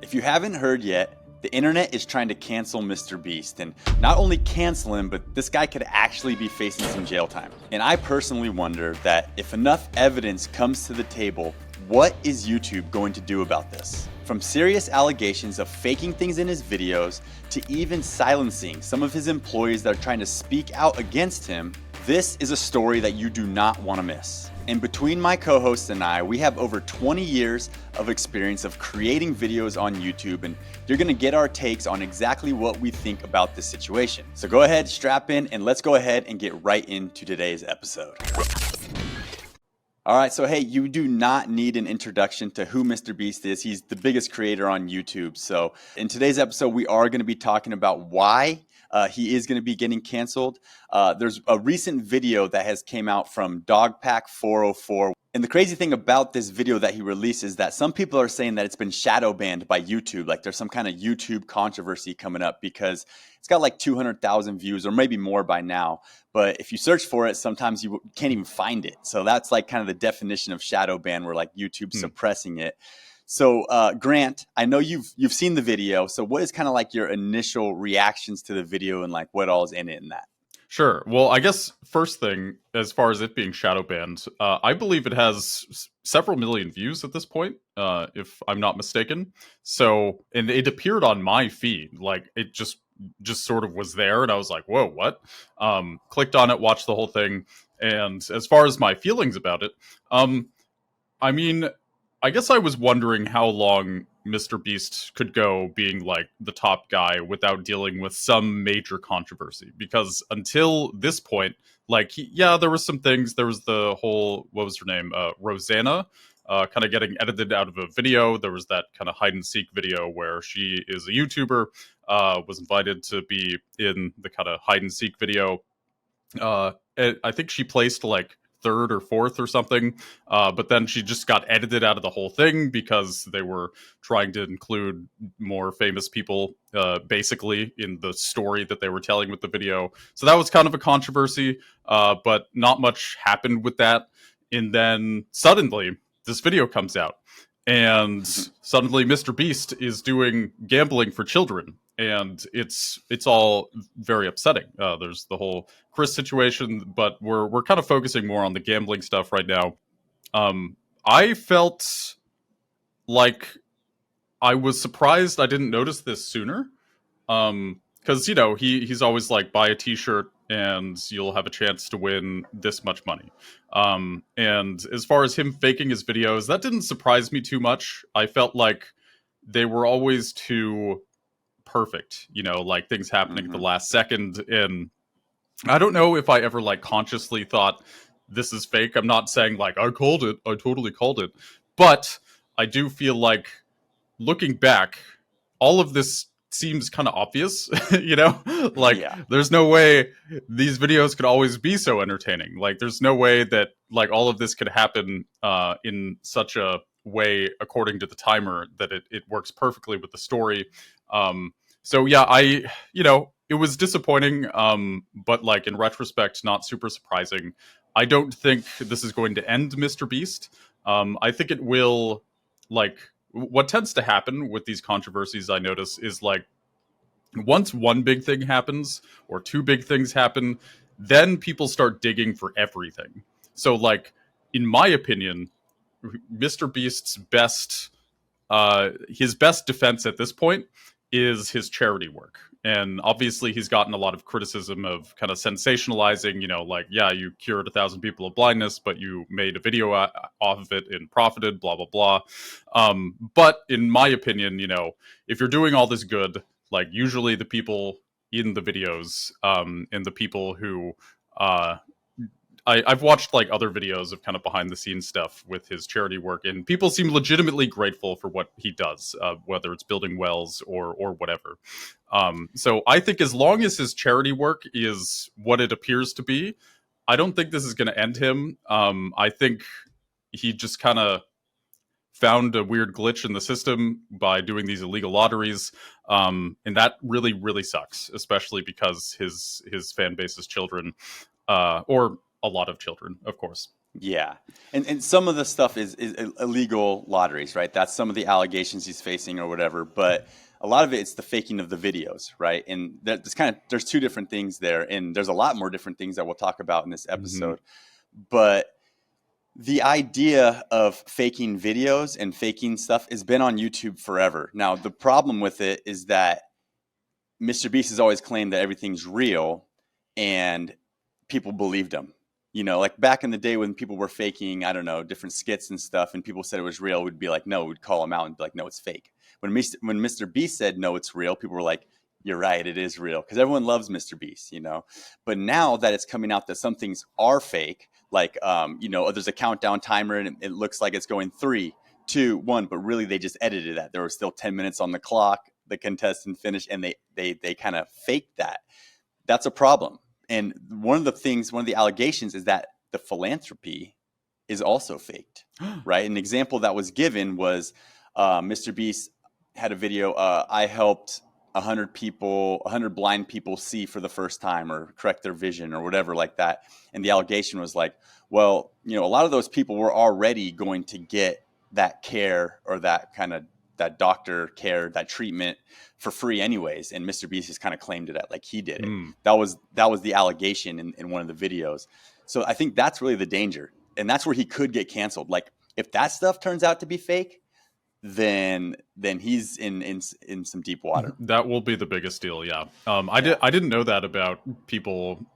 If you haven't heard yet, the internet is trying to cancel Mr. Beast, and not only cancel him, but this guy could actually be facing some jail time. And I personally wonder that if enough evidence comes to the table, what is YouTube going to do about this? From serious allegations of faking things in his videos to even silencing some of his employees that are trying to speak out against him, this is a story that you do not want to miss. And between my co-hosts and I, we have over 20 years of experience of creating videos on YouTube, and you're gonna get our takes on exactly what we think about this situation. So go ahead, strap in, and let's go ahead and get right into today's episode. All right, so hey, you do not need an introduction to who Mr. Beast is. He's the biggest creator on YouTube. So in today's episode, we are gonna be talking about why he is going to be getting canceled. There's a recent video that has came out from Dogpack 404. And the crazy thing about this video that he released is that some people are saying that it's been shadow banned by YouTube. Like there's some kind of YouTube controversy coming up because it's got like 200,000 views or maybe more by now. But if you search for it, sometimes you can't even find it. So that's like kind of the definition of shadow ban, where like YouTube suppressing it. So Grant, I know you've seen the video. So what is kind of like your initial reactions to the video and like what all is in it and that? Sure. Well, I guess first thing, as far as it being shadow banned, I believe it has several million views at this point, if I'm not mistaken. So, and it appeared on my feed, like it just sort of was there, and I was like, "Whoa, what?" Clicked on it, watched the whole thing, and as far as my feelings about it, I mean, I guess I was wondering how long Mr. Beast could go being like the top guy without dealing with some major controversy. Because until this point, like, there was some things. There was the whole, what was her name? Rosanna, kind of getting edited out of a video. There was that kind of hide and seek video where she is a YouTuber, was invited to be in the kind of hide and seek video. I think she placed like third or fourth or something, but then she just got edited out of the whole thing because they were trying to include more famous people basically in the story that they were telling with the video. So that was kind of a controversy, but not much happened with that. And then suddenly this video comes out, and suddenly Mr. Beast is doing gambling for children, and it's all very upsetting. There's the whole Chris situation, but we're kind of focusing more on the gambling stuff right now. I felt like I was surprised I didn't notice this sooner, because he's always like, buy a T-shirt and you'll have a chance to win this much money. And as far as him faking his videos, that didn't surprise me too much. I felt like they were always too perfect, like things happening at the last second. And I don't know if I ever like consciously thought this is fake. I'm not saying like I called it, I totally called it, but I do feel like looking back, all of this seems kind of obvious, There's no way these videos could always be so entertaining. Like there's no way that like all of this could happen in such a way according to the timer that it works perfectly with the story. So yeah, it was disappointing, but like in retrospect, not super surprising. I don't think this is going to end Mr. Beast. I think it will, like, what tends to happen with these controversies, I notice, is like once one big thing happens or two big things happen, then people start digging for everything. So like, in my opinion, Mr. Beast's his best defense at this point is his charity work. And obviously he's gotten a lot of criticism of kind of sensationalizing, you cured 1,000 people of blindness, but you made a video off of it and profited, blah, blah, blah. But in my opinion, if you're doing all this good, like usually the people in the videos and the people who I've watched like other videos of kind of behind the scenes stuff with his charity work, and people seem legitimately grateful for what he does, whether it's building wells or whatever. So I think as long as his charity work is what it appears to be, I don't think this is going to end him. I think he just kind of found a weird glitch in the system by doing these illegal lotteries. And that really, really sucks, especially because his fan base is children, or a lot of children, of course. Yeah. And some of the stuff is illegal lotteries, right? That's some of the allegations he's facing or whatever. But a lot of it's the faking of the videos, right? And there's two different things there. And there's a lot more different things that we'll talk about in this Hmm. episode. But the idea of faking videos and faking stuff has been on YouTube forever. Now, the problem with it is that Mr. Beast has always claimed that everything's real, and people believed him. Like back in the day when people were faking, I don't know, different skits and stuff, and people said it was real, we'd be like, no, we'd call him out and be like, no, it's fake. When Mr. Beast said, no, it's real, people were like, you're right, it is real. Because everyone loves Mr. Beast. But now that it's coming out that some things are fake, like, there's a countdown timer and it looks like it's going 3, 2, 1, but really they just edited that. There was still 10 minutes on the clock. The contestant finished, and they kind of faked that. That's a problem. And one of the allegations is that the philanthropy is also faked, right? An example that was given was Mr. Beast had a video. I helped 100 blind people see for the first time or correct their vision or whatever like that. And the allegation was like, well, a lot of those people were already going to get that care or that doctor care, that treatment for free anyways. And Mr. Beast has kind of claimed it like he did it. That was the allegation in one of the videos. So I think that's really the danger. And that's where he could get canceled. Like if that stuff turns out to be fake, then he's in some deep water. That will be the biggest deal. Yeah. I didn't know that about people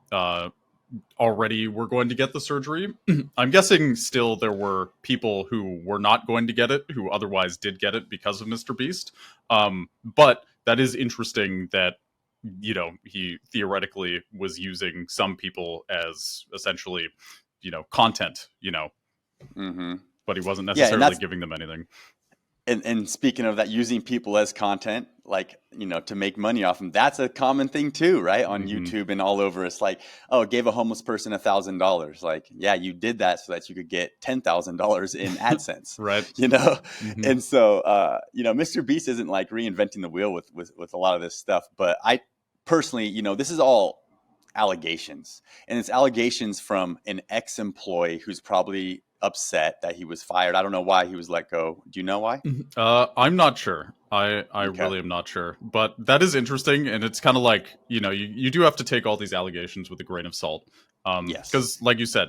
already were going to get the surgery. I'm guessing still there were people who were not going to get it, who otherwise did get it because of Mr. Beast. But that is interesting that, he theoretically was using some people as essentially, content, Mm-hmm. but he wasn't Yeah, necessarily giving them anything. And speaking of that, using people as content, like, to make money off them, that's a common thing too, right? On YouTube and all over. It's like, oh, gave a homeless person $1,000. Like, yeah, you did that so that you could get $10,000 in AdSense, Right. And so, Mr. Beast isn't like reinventing the wheel with a lot of this stuff. But I personally, this is all allegations, and it's allegations from an ex-employee who's probably upset that he was fired. I don't know why he was let go. Do you know why? I'm not sure. I Okay. really am not sure. But that is interesting, and it's kind of like, you do have to take all these allegations with a grain of salt. Yes. Because, like you said,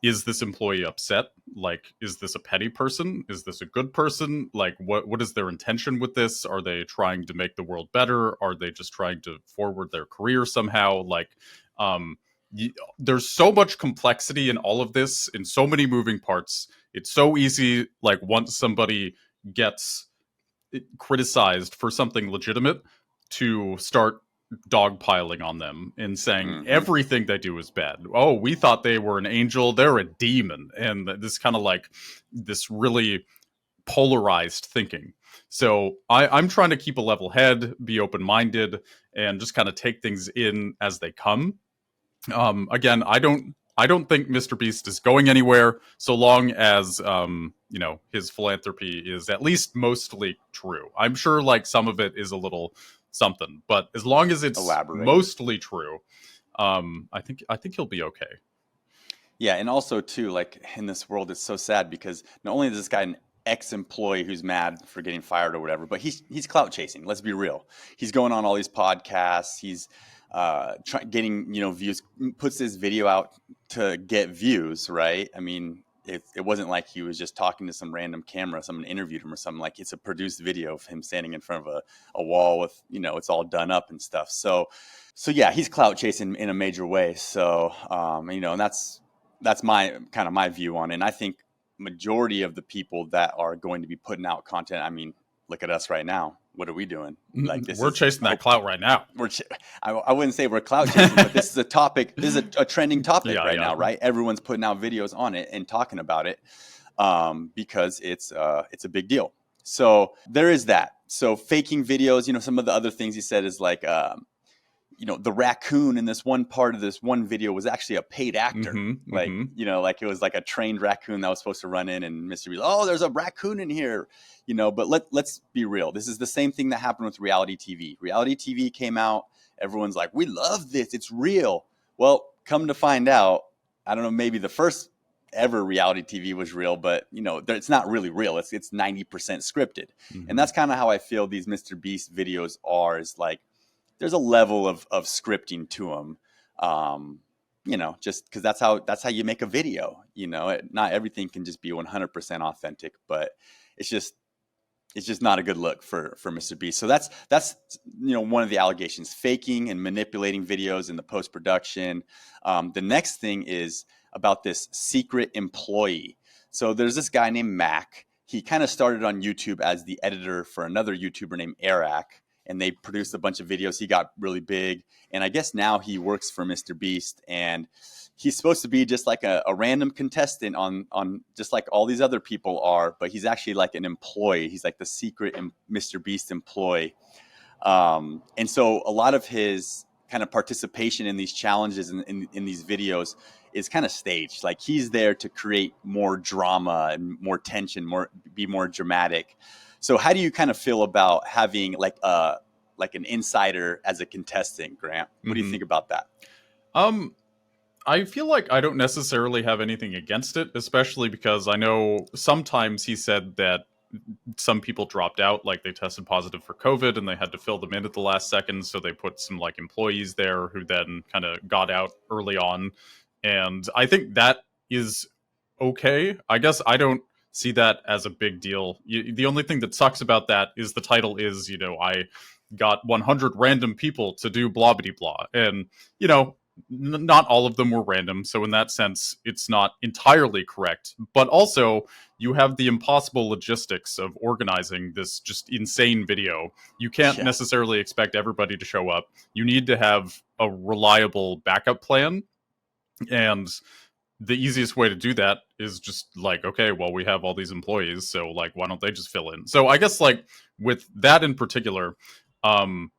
is this employee upset? Like, is this a petty person? Is this a good person? Like, what is their intention with this? Are they trying to make the world better? Are they just trying to forward their career somehow? Like, there's so much complexity in all of this, in so many moving parts. It's so easy, like, once somebody gets criticized for something legitimate, to start dogpiling on them and saying everything they do is bad. Oh, we thought they were an angel, they're a demon. And this kind of like this really polarized thinking. So I'm trying to keep a level head, be open-minded, and just kind of take things in as they come. Again, I don't think Mr. Beast is going anywhere so long as his philanthropy is at least mostly true. I'm sure like some of it is a little something, but as long as it's mostly true, I think he'll be okay. Yeah, and also too, like in this world, it's so sad because not only is this guy an ex-employee who's mad for getting fired or whatever, but he's clout chasing. Let's be real. He's going on all these podcasts. He's getting views. Puts this video out to get views, right? I mean, it wasn't like he was just talking to some random camera. Someone interviewed him or something. Like it's a produced video of him standing in front of a wall with it's all done up and stuff. So yeah, he's clout chasing in a major way. So and that's my view on it. And I think majority of the people that are going to be putting out content, I mean, look at us right now. What are we doing? Like we're chasing that clout right now. I wouldn't say we're clout chasing, but this is a topic. This is a trending topic now, right? Everyone's putting out videos on it and talking about it because it's a big deal. So there is that. So faking videos, some of the other things he said is like, the raccoon in this one part of this one video was actually a paid actor. Like it was like a trained raccoon that was supposed to run in, and Mr. B, oh, there's a raccoon in here, but let's be real. This is the same thing that happened with reality TV. Reality TV came out. Everyone's like, we love this. It's real. Well, come to find out, I don't know, maybe the first ever reality TV was real, but it's not really real. It's 90% scripted. And Hmm. that's kind of how I feel these Mr. Beast videos are, is like there's a level of scripting to them. Just because that's how you make a video. Not everything can just be 100% authentic, but it's just it's just not a good look for Mr. Beast. So that's one of the allegations: faking and manipulating videos in the post production. The next thing is about this secret employee. So there's this guy named Mac. He kind of started on YouTube as the editor for another YouTuber named Eric, and they produced a bunch of videos. He got really big, and I guess now he works for Mr. Beast, and he's supposed to be just like a random contestant on just like all these other people are, but he's actually like an employee. He's like the secret Mr. Beast employee. And so a lot of his kind of participation in these challenges and in these videos is kind of staged. Like he's there to create more drama and more tension, be more dramatic. So how do you kind of feel about having like an insider as a contestant, Grant? What do you Hmm. think about that? Um, I feel like I don't necessarily have anything against it, especially because I know sometimes he said that some people dropped out, like they tested positive for COVID and they had to fill them in at the last second. So they put some like employees there who then kind of got out early on. And I think that is okay. I guess I don't see that as a big deal. The only thing that sucks about that is the title is, I got 100 random people to do blah blah blah. And, you know, not all of them were random. So in that sense, it's not entirely correct. But also, you have the impossible logistics of organizing this just insane video. You can't Yeah. necessarily expect everybody to show up. You need to have a reliable backup plan. And the easiest way to do that is just like, okay, well, we have all these employees, so like, why don't they just fill in? So I guess like with that in particular, um,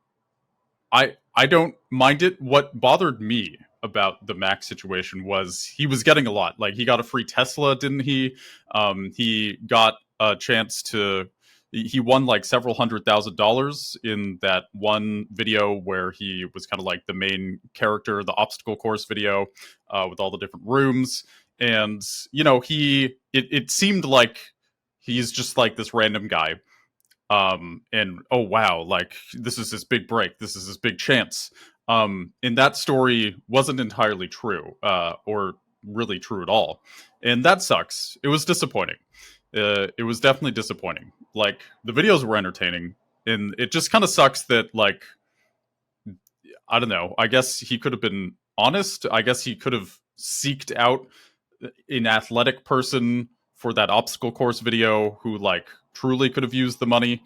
I don't mind it. What bothered me about the Mac situation was he was getting a lot. Like he got a free Tesla, didn't he? He got a chance to. He won like several $100,000 in that one video where he was kind of like the main character, the obstacle course video with all the different rooms. And it seemed like he's just like this random guy, and oh wow, like this is his big break, this is his big chance. And that story wasn't entirely true, or really true at all, and that sucks. It was disappointing. It was definitely disappointing. Like the videos were entertaining, and it just kind of sucks that, like, I don't know, I guess he could have been honest. I guess he could have seeked out an athletic person for that obstacle course video who like truly could have used the money.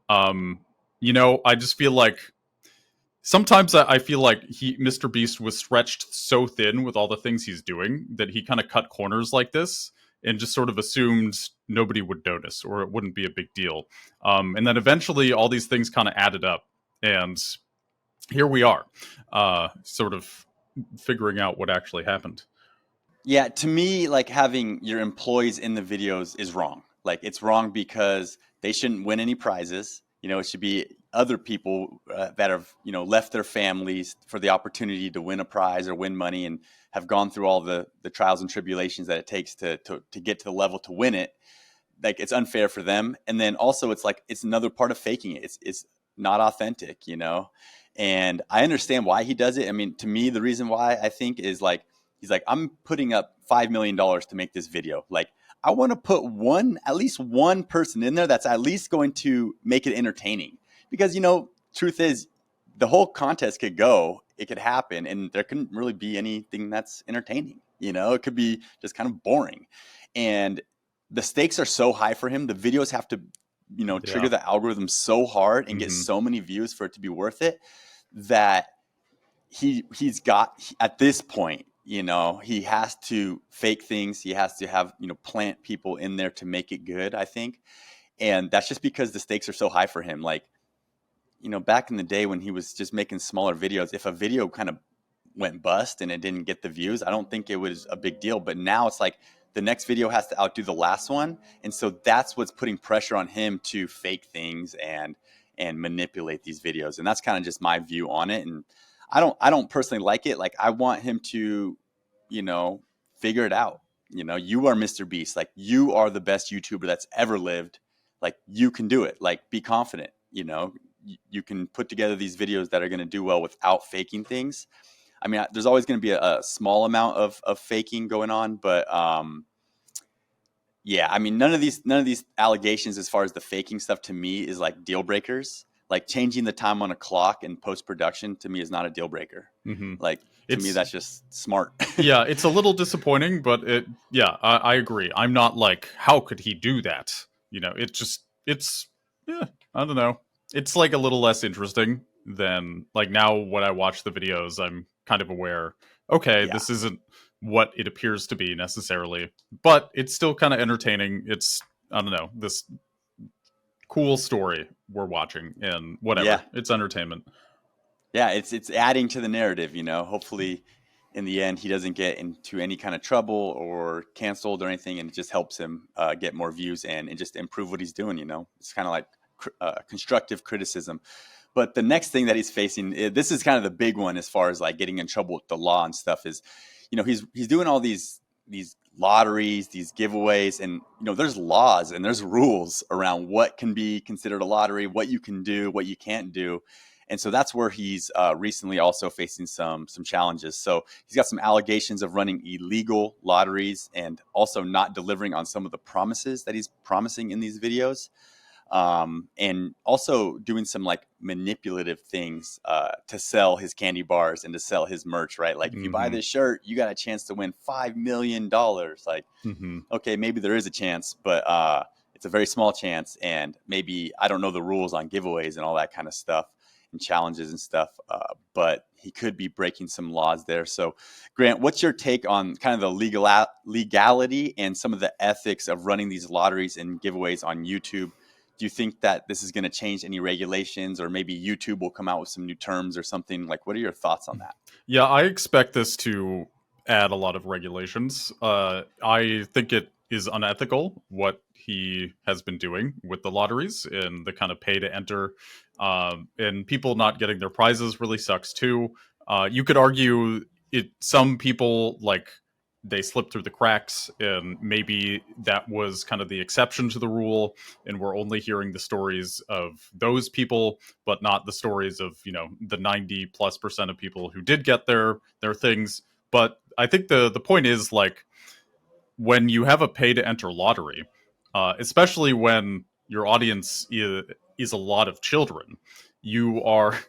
Um, I just feel like sometimes I feel like Mr. Beast was stretched so thin with all the things he's doing that he kind of cut corners like this and just sort of assumed nobody would notice or it wouldn't be a big deal. And then eventually all these things kind of added up, and here we are, sort of figuring out what actually happened. Yeah, to me, like having your employees in the videos is wrong. Like it's wrong because they shouldn't win any prizes. It should be other people that have, left their families for the opportunity to win a prize or win money and have gone through all the trials and tribulations that it takes to get to the level to win it. Like it's unfair for them. And then also it's like it's another part of faking it. It's not authentic. And I understand why he does it. I mean, to me, the reason why I think is like he's like, I'm putting up $5 million to make this video. Like I want to put at least one person in there that's at least going to make it entertaining. Because truth is, the whole contest could go, it could happen, and there couldn't really be anything that's entertaining. It could be just kind of boring. And the stakes are so high for him. The videos have to, Yeah. trigger the algorithm so hard and get Hmm. so many views for it to be worth it, that he's got at this point, he has to fake things. He has to have, plant people in there to make it good, I think. And that's just because the stakes are so high for him. Like, back in the day when he was just making smaller videos, if a video kind of went bust and it didn't get the views, I don't think it was a big deal. But now it's like the next video has to outdo the last one, and so that's what's putting pressure on him to fake things and manipulate these videos. And that's kind of just my view on it. And I don't personally like it. Like I want him to, you know, figure it out. You are Mr. Beast. Like, you are the best YouTuber that's ever lived. Like, you can do it. Like, be confident. You can put together these videos that are going to do well without faking things. I mean, there's always going to be a small amount of faking going on, but yeah, I mean, none of these allegations as far as the faking stuff to me is like deal breakers. Like, changing the time on a clock in post production to me is not a deal breaker. Hmm. Like, to me, It's that's just smart. yeah, it's a little disappointing, but I agree. I'm not like, how could he do that? It's yeah, I don't know. It's like a little less interesting than like now when I watch the videos, I'm kind of aware, okay, Yeah. this isn't what it appears to be necessarily, but it's still kind of entertaining. It's I don't know, this cool story we're watching and whatever. Yeah. It's entertainment. Yeah, it's adding to the narrative. Hopefully in the end he doesn't get into any kind of trouble or canceled or anything, and it just helps him get more views and just improve what he's doing. It's kind of like constructive criticism. But the next thing that he's facing, this is kind of the big one as far as like getting in trouble with the law and stuff, is he's doing all these lotteries, these giveaways, and there's laws and there's rules around what can be considered a lottery, what you can do, what you can't do. And so that's where he's recently also facing some challenges. So he's got some allegations of running illegal lotteries and also not delivering on some of the promises that he's promising in these videos, and also doing some like manipulative things to sell his candy bars and to sell his merch, right? Like, if you buy Hmm. this shirt, you got a chance to win $5 million. Like, Hmm. okay, maybe there is a chance, but it's a very small chance, and maybe I don't know the rules on giveaways and all that kind of stuff and challenges and stuff, but he could be breaking some laws there. So, Grant, what's your take on kind of the legality and some of the ethics of running these lotteries and giveaways on YouTube? Do you think that this is going to change any regulations, or maybe YouTube will come out with some new terms or something? Like, what are your thoughts on that? Yeah, I expect this to add a lot of regulations. I think it is unethical what he has been doing with the lotteries and the kind of pay to enter, and people not getting their prizes really sucks too. You could argue it. Some people like they slip through the cracks, and maybe that was kind of the exception to the rule, and we're only hearing the stories of those people but not the stories of the 90+% of people who did get their things. But I think the point is, like, when you have a pay to enter lottery, especially when your audience is a lot of children, you are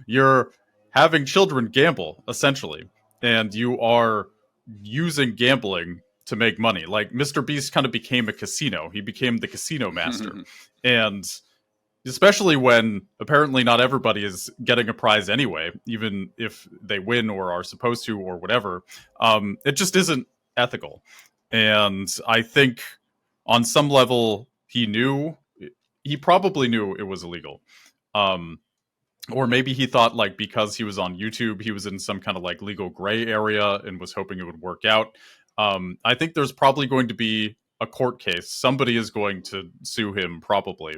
you're having children gamble essentially, and you are using gambling to make money. Like, Mr. Beast kind of became a casino. He became the casino master. And especially when apparently not everybody is getting a prize anyway, even if they win or are supposed to or whatever. It just isn't ethical. And I think on some level, he probably knew it was illegal. Um, or maybe he thought, like, because he was on YouTube, he was in some kind of like legal gray area and was hoping it would work out. I think there's probably going to be a court case. Somebody is going to sue him, probably.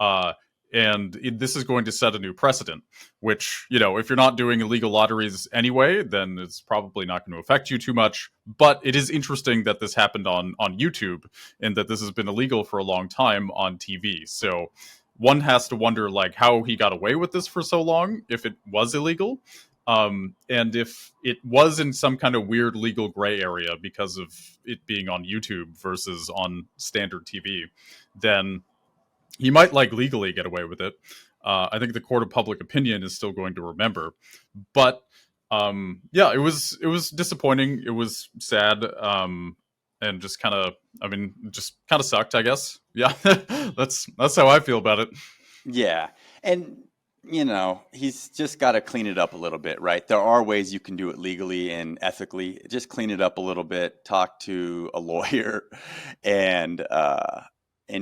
Uh, this is going to set a new precedent, which, if you're not doing illegal lotteries anyway, then it's probably not going to affect you too much. But it is interesting that this happened on YouTube, and that this has been illegal for a long time on TV. So one has to wonder, like, how he got away with this for so long, if it was illegal, and if it was in some kind of weird legal gray area because of it being on YouTube versus on standard TV, then he might, like, legally get away with it. I think the court of public opinion is still going to remember, but yeah, it was disappointing. It was sad, and just kind of, I mean, just kind of sucked, I guess. Yeah, that's how I feel about it. Yeah. And, he's just got to clean it up a little bit, right? There are ways you can do it legally and ethically. Just clean it up a little bit, talk to a lawyer, and,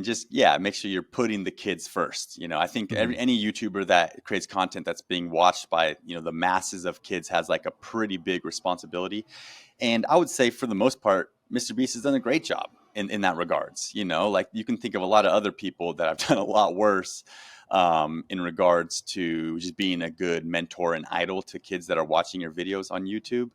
just, yeah, make sure you're putting the kids first. I think Mhm. any YouTuber that creates content that's being watched by, the masses of kids has like a pretty big responsibility. And I would say for the most part, Mr. Beast has done a great job in that regards. Like, you can think of a lot of other people that have done a lot worse, in regards to just being a good mentor and idol to kids that are watching your videos on YouTube.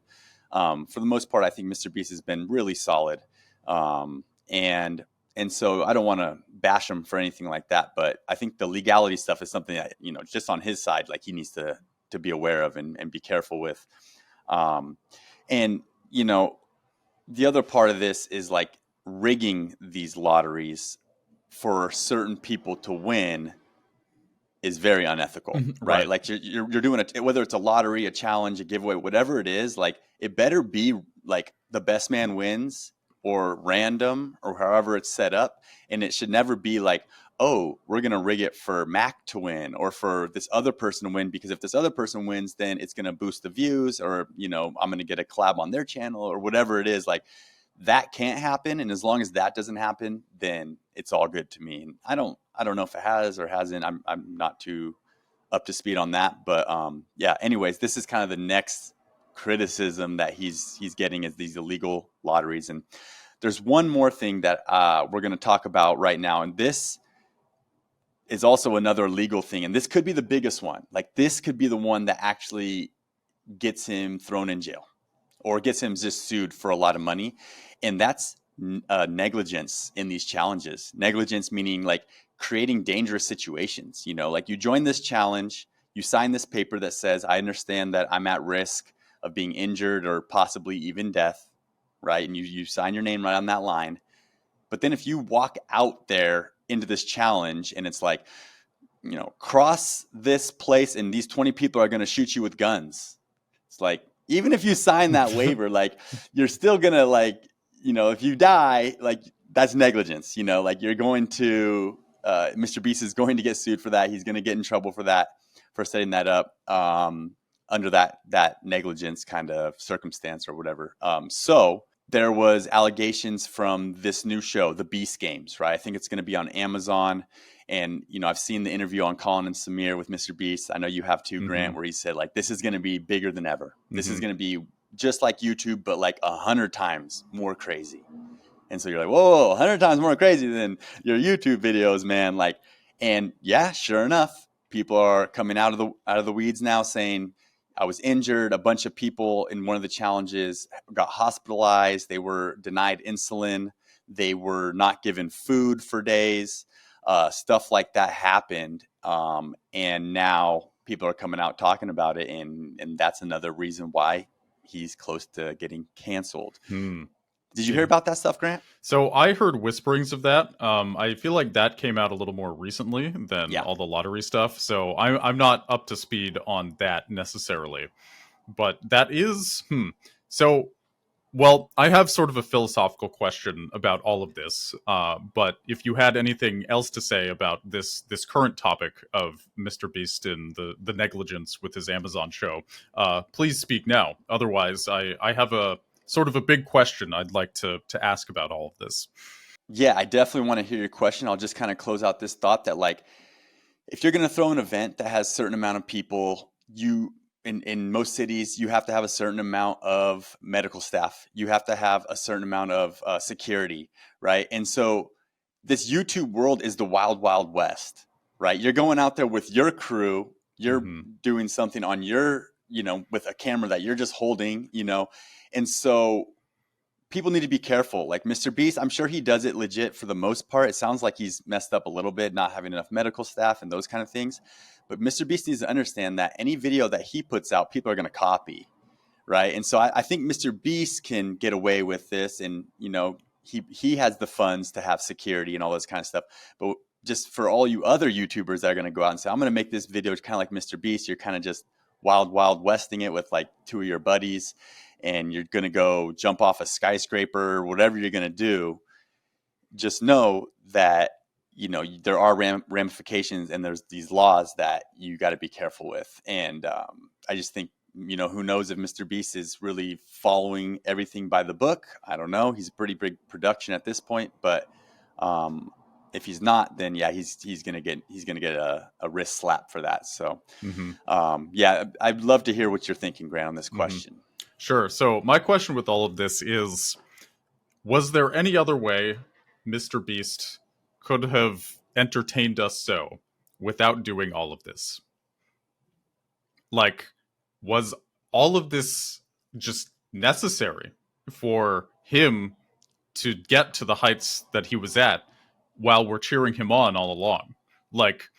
For the most part, I think Mr. Beast has been really solid. Um, and and so I don't want to bash him for anything like that, but I think the legality stuff is something that, just on his side, like he needs to be aware of and be careful with. Um, and the other part of this is like rigging these lotteries for certain people to win is very unethical, right? Right. Like you're doing it, whether it's a lottery, a challenge, a giveaway, whatever it is, like it better be like the best man wins or random or however it's set up. And it should never be like, oh, we're going to rig it for Mac to win or for this other person to win, because if this other person wins, then it's going to boost the views, or, I'm going to get a collab on their channel or whatever it is. Like that can't happen. And as long as that doesn't happen, then it's all good to me. And I don't know if it has or hasn't. I'm not too up to speed on that, but yeah. Anyways, this is kind of the next criticism that he's getting, is these illegal lotteries. And there's one more thing that we're going to talk about right now, and this is also another legal thing, and this could be the biggest one. Like this could be the one that actually gets him thrown in jail or gets him just sued for a lot of money, and that's negligence in these challenges. Negligence meaning like creating dangerous situations. Like you join this challenge, you sign this paper that says, I understand that I'm at risk of being injured or possibly even death, right? And you sign your name right on that line. But then if you walk out there into this challenge and it's like, cross this place and these 20 people are going to shoot you with guns. It's like, even if you sign that waiver, like you're still going to like, if you die, like that's negligence, like you're going to, Mr. Beast is going to get sued for that. He's going to get in trouble for that, for setting that up under that negligence kind of circumstance or whatever. So there was allegations from this new show, The Beast Games, right? I think it's going to be on Amazon. And, I've seen the interview on Colin and Samir with Mr. Beast. I know you have too, Grant, where he said, like, this is going to be bigger than ever. This is going to be just like YouTube, but like 100 times more crazy. And so you're like, whoa, 100 times more crazy than your YouTube videos, man. Like, and yeah, sure enough, people are coming out of the weeds now saying, I was injured. A bunch of people in one of the challenges got hospitalized. They were denied insulin. They were not given food for days. Stuff like that happened. And now people are coming out talking about it. And that's another reason why he's close to getting canceled. Did you hear about that stuff, Grant? So I heard whisperings of that. I feel like that came out a little more recently than all the lottery stuff. So I'm not up to speed on that necessarily. But that is... So, well, I have sort of a philosophical question about all of this. But if you had anything else to say about this current topic of Mr. Beast and the negligence with his Amazon show, please speak now. Otherwise, I have a sort of a big question I'd like to ask about all of this. Yeah, I definitely want to hear your question. I'll just kind of close out this thought that, like, if you're going to throw an event that has a certain amount of people, in most cities, you have to have a certain amount of medical staff. You have to have a certain amount of security, right? And so this YouTube world is the wild, wild west, right? You're going out there with your crew. You're doing something on your, with a camera that you're just holding, and so people need to be careful. Like Mr. Beast, I'm sure he does it legit for the most part. It sounds like he's messed up a little bit, not having enough medical staff and those kind of things. But Mr. Beast needs to understand that any video that he puts out, people are going to copy, right? And so I think Mr. Beast can get away with this, and he has the funds to have security and all this kind of stuff. But just for all you other YouTubers that are going to go out and say, I'm going to make this video kind of like Mr. Beast, you're kind of just wild, wild westing it with like two of your buddies, and you're going to go jump off a skyscraper or whatever you're going to do. Just know that, there are ramifications, and there's these laws that you got to be careful with. And I just think, who knows if Mr. Beast is really following everything by the book. I don't know. He's a pretty big production at this point, but if he's not, then yeah, he's gonna get a wrist slap for that. So yeah, I'd love to hear what you're thinking, Grant, on this question. Sure. So my question with all of this is, was there any other way Mr. Beast could have entertained us so without doing all of this? Like, was all of this just necessary for him to get to the heights that he was at while we're cheering him on all along. Like,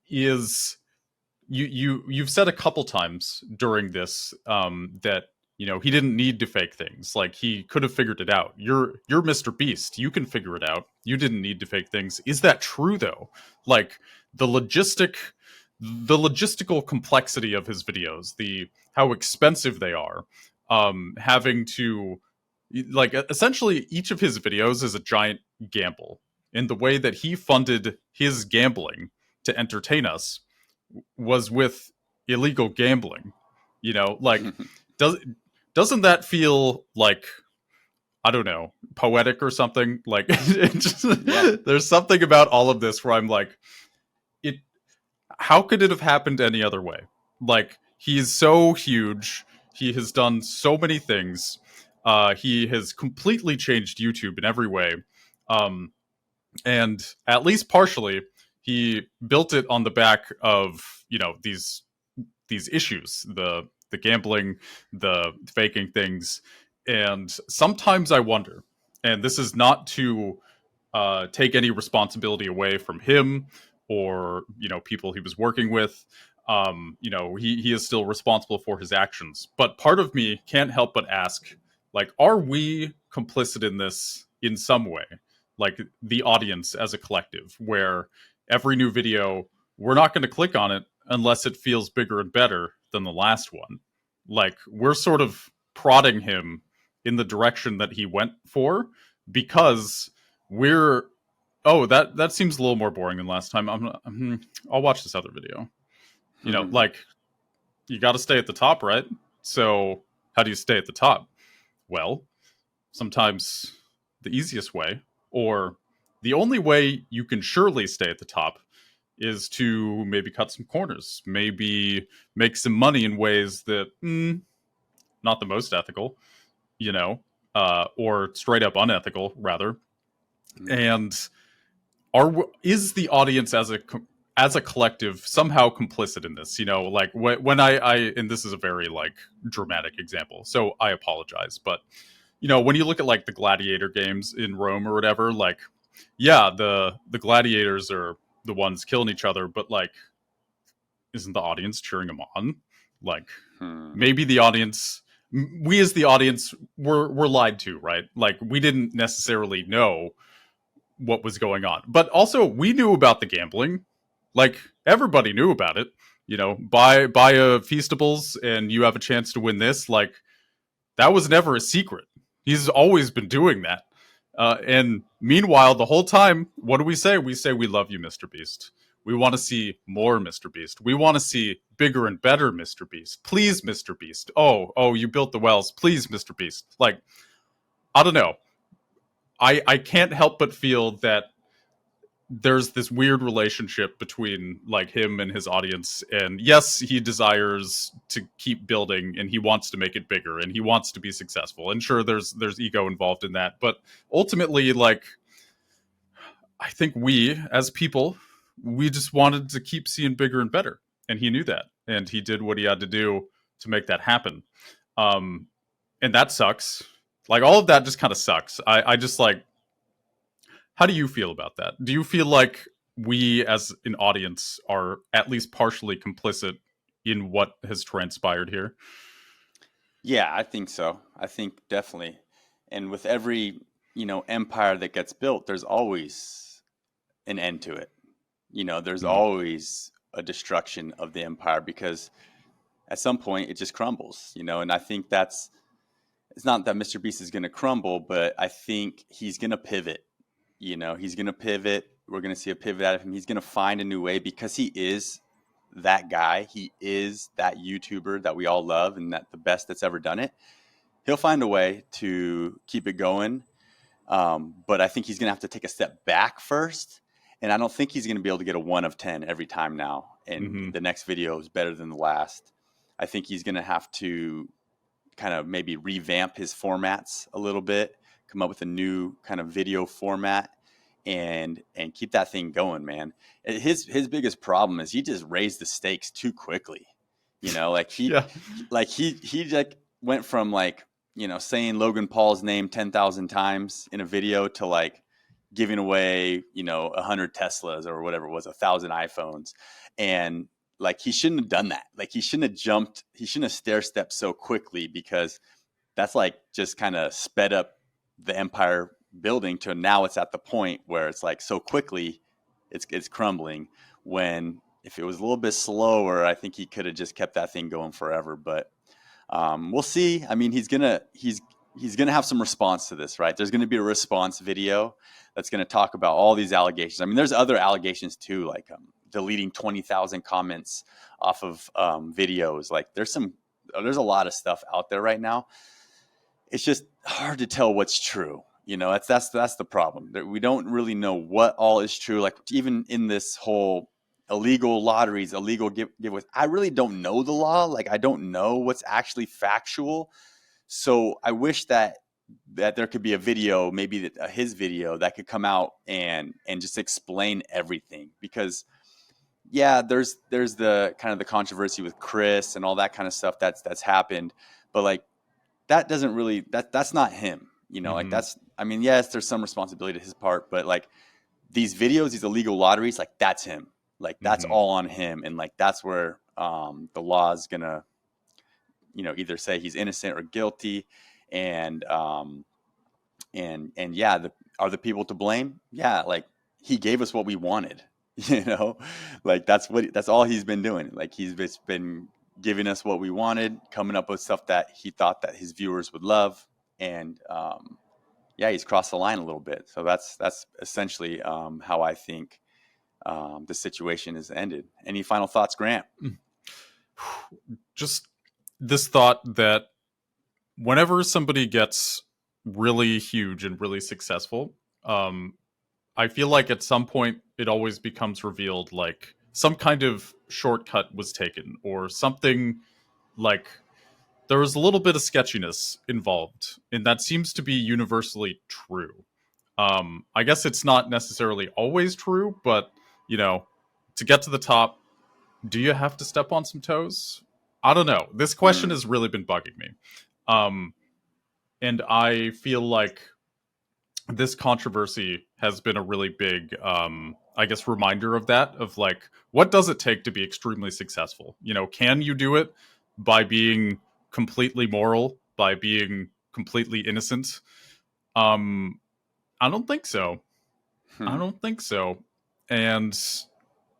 is you've said a couple times during this that he didn't need to fake things. Like, he could have figured it out. You're Mr. Beast. You can figure it out. You didn't need to fake things. Is that true though? Like, the logistical complexity of his videos, the how expensive they are, having to, like, essentially each of his videos is a giant gamble. In the way that he funded his gambling to entertain us was with illegal gambling. Like, doesn't that feel like, I don't know, poetic or something? Like, there's something about all of this where I'm like, it. How could it have happened any other way? Like, he's so huge. He has done so many things. He has completely changed YouTube in every way. And at least partially, he built it on the back of these issues, the gambling, the faking things. And sometimes I wonder, and this is not to take any responsibility away from him or people he was working with. He is still responsible for his actions, but part of me can't help but ask, like, are we complicit in this in some way? Like, the audience as a collective, where every new video, we're not going to click on it unless it feels bigger and better than the last one. Like, we're sort of prodding him in the direction that he went for, because we're, oh, that seems a little more boring than last time. I'll watch this other video. Like, you got to stay at the top, right? So how do you stay at the top? Well, sometimes the easiest way, or the only way you can surely stay at the top, is to maybe cut some corners, maybe make some money in ways that not the most ethical, or straight up unethical, rather. And is the audience as a collective somehow complicit in this? Like, when I and this is a very, like, dramatic example, so I apologize, but when you look at, like, the gladiator games in Rome or whatever, like, yeah, the gladiators are the ones killing each other, but, like, isn't the audience cheering them on? Like, maybe the audience, we as the audience, were lied to, right? Like, we didn't necessarily know what was going on, but also we knew about the gambling. Like, everybody knew about it. Buy a Feastables and you have a chance to win this. Like, that was never a secret. He's always been doing that. And meanwhile, the whole time, what do we say? We say we love you, Mr. Beast. We want to see more Mr. Beast. We want to see bigger and better Mr. Beast. Please, Mr. Beast. Oh, you built the wells. Please, Mr. Beast. Like, I don't know. I can't help but feel that there's this weird relationship between, like, him and his audience. And yes, he desires to keep building and he wants to make it bigger and he wants to be successful. And sure, there's ego involved in that. But ultimately, like, I think we as people, we just wanted to keep seeing bigger and better. And he knew that. And he did what he had to do to make that happen. And that sucks. Like, all of that just kind of sucks. I just, like, how do you feel about that? Do you feel like we as an audience are at least partially complicit in what has transpired here? Yeah, I think so. I think definitely. And with every, empire that gets built, there's always an end to it. There's always a destruction of the empire, because at some point it just crumbles, and I think it's not that Mr. Beast is going to crumble, but I think he's going to pivot. He's going to pivot. We're going to see a pivot out of him. He's going to find a new way, because he is that guy. He is that YouTuber that we all love and that the best that's ever done it. He'll find a way to keep it going. But I think he's going to have to take a step back first. And I don't think he's going to be able to get a 1 of 10 every time now. And the next video is better than the last. I think he's going to have to kind of maybe revamp his formats a little bit, come up with a new kind of video format, and keep that thing going, man. His biggest problem is he just raised the stakes too quickly. Like, he went from like, saying Logan Paul's name 10,000 times in a video to like giving away, 100 Teslas or whatever it was, 1,000 iPhones. And like, he shouldn't have done that. Like, he shouldn't have stair stepped so quickly, because that's like just kind of sped up the empire building to now it's at the point where it's like so quickly it's crumbling, when if it was a little bit slower, I think he could have just kept that thing going forever. But we'll see. I mean, he's gonna have some response to this, right? There's gonna be a response video that's gonna talk about all these allegations. I mean, there's other allegations too, like deleting 20,000 comments off of videos. Like there's a lot of stuff out there right now. It's just hard to tell what's true. That's the problem. We don't really know what all is true. Like even in this whole illegal lotteries, illegal giveaways, I really don't know the law. Like I don't know what's actually factual. So I wish that there could be a video, maybe his video, that could come out and just explain everything. Because yeah, there's the kind of the controversy with Chris and all that kind of stuff that's happened, but like that doesn't really that's not him. Like I mean, yes, there's some responsibility to his part, but like these videos, these illegal lotteries, like that's him. Like that's all on him, and like that's where the law is gonna, either say he's innocent or guilty, and yeah, are the people to blame? Yeah, like he gave us what we wanted, like that's all he's been doing. Like he's just been giving us what we wanted, coming up with stuff that he thought that his viewers would love, and yeah, he's crossed the line a little bit. So that's essentially how I think the situation is ended. Any final thoughts, Grant? Just this thought that whenever somebody gets really huge and really successful, I feel like at some point it always becomes revealed like some kind of shortcut was taken, or something like there was a little bit of sketchiness involved, and that seems to be universally true. I guess it's not necessarily always true, but to get to the top, do you have to step on some toes? I don't know. This question has really been bugging me. And I feel like this controversy has been a really big, I guess, reminder of that, of like, what does it take to be extremely successful? Can you do it by being completely moral, by being completely innocent? I don't think so. I don't think so. And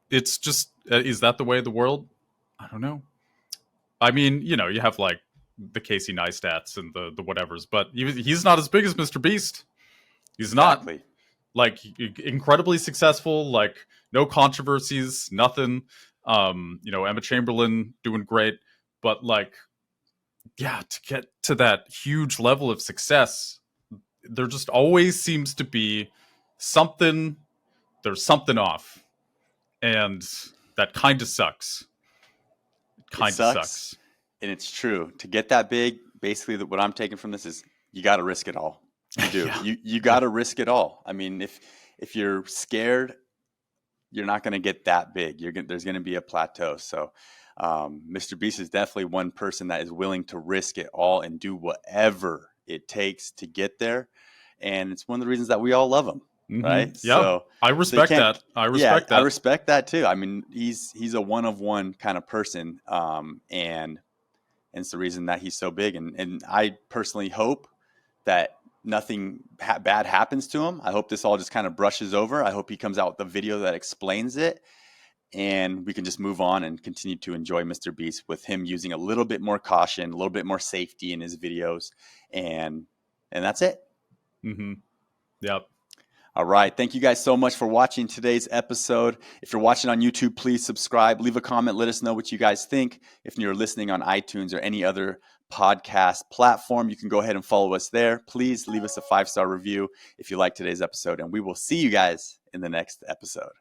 it's just, is that the way of the world? I don't know. I mean, you have like the Casey Neistats and the whatevers, but he's not as big as Mr. Beast. He's Exactly. not like incredibly successful, like no controversies, nothing. Emma Chamberlain doing great, but like, yeah, to get to that huge level of success, there just always seems to be something. There's something off, and that kind of sucks. Kind of sucks. And it's true. To get that big, basically what I'm taking from this is you got to risk it all. You do. Yeah. You got to risk it all. I mean, if you're scared, you're not going to get that big. There's going to be a plateau. So Mr. Beast is definitely one person that is willing to risk it all and do whatever it takes to get there. And it's one of the reasons that we all love him. Right? Yeah, so I respect that. I respect that. I respect that too. I mean, he's a one of one kind of person, and it's the reason that he's so big. And I personally hope that nothing bad happens to him. I hope this all just kind of brushes over. I hope he comes out with a video that explains it, and we can just move on and continue to enjoy Mr. Beast with him using a little bit more caution, a little bit more safety in his videos, and that's it. Yep. All right. Thank you guys so much for watching today's episode. If you're watching on YouTube, please subscribe, leave a comment, let us know what you guys think. If you're listening on iTunes or any other podcast platform, you can go ahead and follow us there. Please leave us a 5-star review if you like today's episode, and we will see you guys in the next episode.